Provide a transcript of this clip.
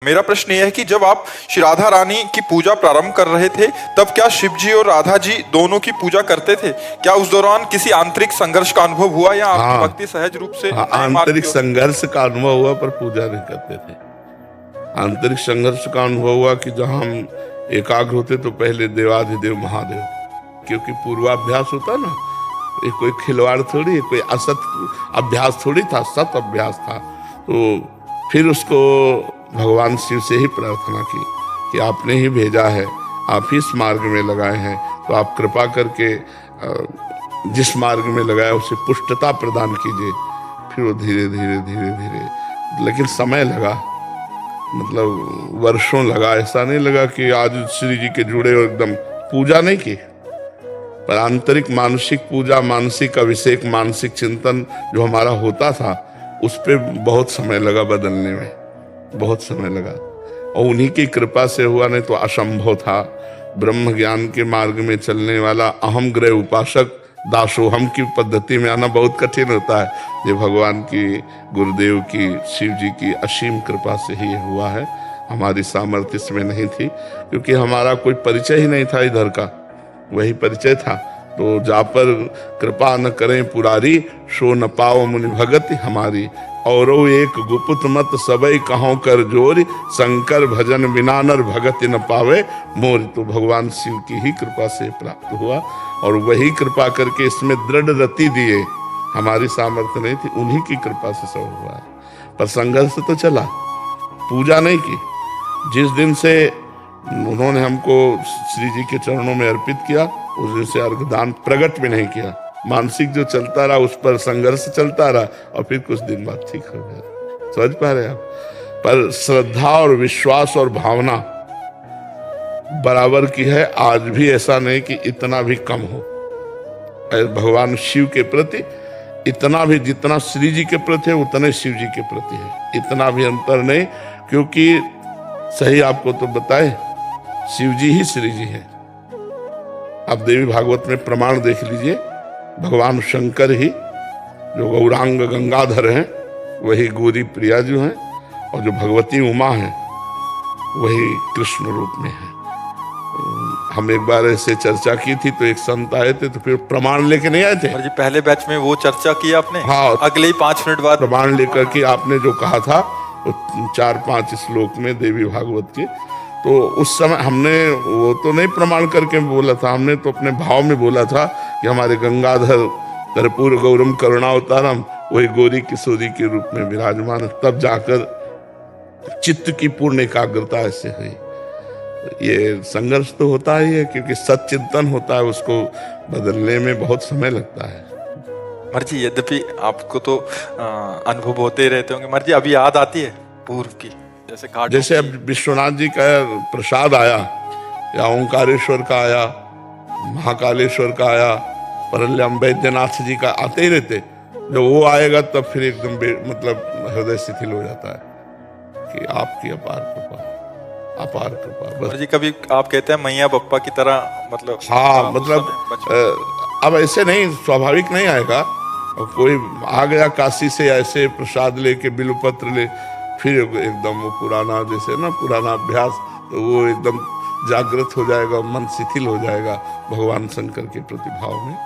मेरा प्रश्न यह है कि जब आप श्री राधा रानी की पूजा प्रारंभ कर रहे थे तब क्या शिव जी और राधा जी दोनों की पूजा करते थे? क्या उस दौरान किसी आंतरिक संघर्ष का अनुभव हुआ या आपकी भक्ति सहज रूप से आंतरिक संघर्ष का अनुभव हुआ पर पूजा नहीं करते थे। आंतरिक संघर्ष का अनुभव हुआ कि जहां हम एकाग्र होते तो पहले देवाधिदेव महादेव, क्योंकि पूर्वाभ्यास होता ना, ये कोई खिलवाड़ थोड़ी है, कोई असत अभ्यास थोड़ी था, सत अभ्यास था। तो फिर उसको भगवान शिव से ही प्रार्थना की कि आपने ही भेजा है, आप ही इस मार्ग में लगाए हैं, तो आप कृपा करके जिस मार्ग में लगाया उसे पुष्टता प्रदान कीजिए। फिर वो धीरे धीरे धीरे धीरे, लेकिन समय लगा, मतलब वर्षों लगा। ऐसा नहीं लगा कि आज श्री जी के जुड़े और एकदम पूजा नहीं की, पर आंतरिक मानसिक पूजा, मानसिक अभिषेक, मानसिक चिंतन जो हमारा होता था उस पे बहुत समय लगा बदलने में, बहुत समय लगा। और उन्हीं की कृपा से हुआ, नहीं तो असंभव था। ब्रह्म ज्ञान के मार्ग में चलने वाला अहम ग्रह उपासक दासोहम की पद्धति में आना बहुत कठिन होता है। ये भगवान की, गुरुदेव की, शिव जी की असीम कृपा से ही हुआ है। हमारी सामर्थ्य इसमें नहीं थी, क्योंकि हमारा कोई परिचय ही नहीं था इधर का, वही परिचय था। तो जा पर कृपा न करें पुरारी, सो न पाओ मुनि भगति हमारी। और एक गुप्त मत सबई कहो कर जोरी, शंकर भजन बिना नर भगति न पावे मोर। तो भगवान शिव की ही कृपा से प्राप्त हुआ, और वही कृपा करके इसमें दृढ़ रति दिए। हमारी सामर्थ्य नहीं थी, उन्हीं की कृपा से सब हुआ। पर संघर्ष तो चला, पूजा नहीं की। जिस दिन से उन्होंने हमको श्री जी के चरणों में अर्पित किया, उस दिन से अर्घदान प्रकट भी नहीं किया। मानसिक जो चलता रहा उस पर संघर्ष चलता रहा, और फिर कुछ दिन बाद ठीक हो गया। समझ पा रहे आप? पर श्रद्धा और विश्वास और भावना बराबर की है। आज भी ऐसा नहीं कि इतना भी कम हो भगवान शिव के प्रति। इतना भी जितना श्री जी के प्रति है उतने शिव जी के प्रति है, इतना भी अंतर नहीं। क्योंकि सही आपको तो बताए, शिव जी ही श्री जी है। आप देवी भागवत में प्रमाण देख लीजिए, भगवान शंकर ही जो गौरांग गंगाधर हैं वही गौरी प्रिया जो हैं, और जो भगवती उमा हैं वही कृष्ण रूप में है। हम एक बार ऐसे चर्चा की थी तो एक संत आए थे, तो फिर प्रमाण लेके नहीं आए थे। और जी पहले बैच में वो चर्चा की आपने? हाँ, अगले ही 5 मिनट बाद प्रमाण लेकर के आपने जो कहा था वो 4-5 श्लोक में देवी भागवत के, तो उस समय हमने वो तो नहीं प्रमाण करके बोला था, हमने तो अपने भाव में बोला था कि हमारे गंगाधर कर्पूर गौरम करुणावतारम वही गौरी किशोरी के रूप में विराजमान। तब जाकर चित्त की पूर्ण एकाग्रता ऐसे हुई। ये संघर्ष तो होता ही है, क्योंकि सच्चिंतन होता है, उसको बदलने में बहुत समय लगता है। मर्जी, यद्यपि आपको तो अनुभव होते ही रहते होंगे, मर्जी अभी याद आती है पूर्व की, जैसे अब विश्वनाथ जी का प्रसाद आया, या ओंकारेश्वर का आया, महाकालेश्वर का आया, परल्यम वैद्यनाथ जी का आते ही रहते। जब वो आएगा तब फिर एकदम मतलब हृदय शिथिल हो जाता है कि आपकी अपार कृपा, अपार कृपा। बस जी कभी आप कहते हैं मैया बप्पा की तरह, मतलब हाँ, मतलब अब ऐसे नहीं, स्वाभाविक नहीं आएगा। कोई आ गया काशी से ऐसे प्रसाद लेके बिलपत्र ले, फिर एकदम वो पुराना, जैसे ना पुराना अभ्यास, तो वो एकदम जागृत हो जाएगा, मन शिथिल हो जाएगा भगवान शंकर के प्रतिभाव में।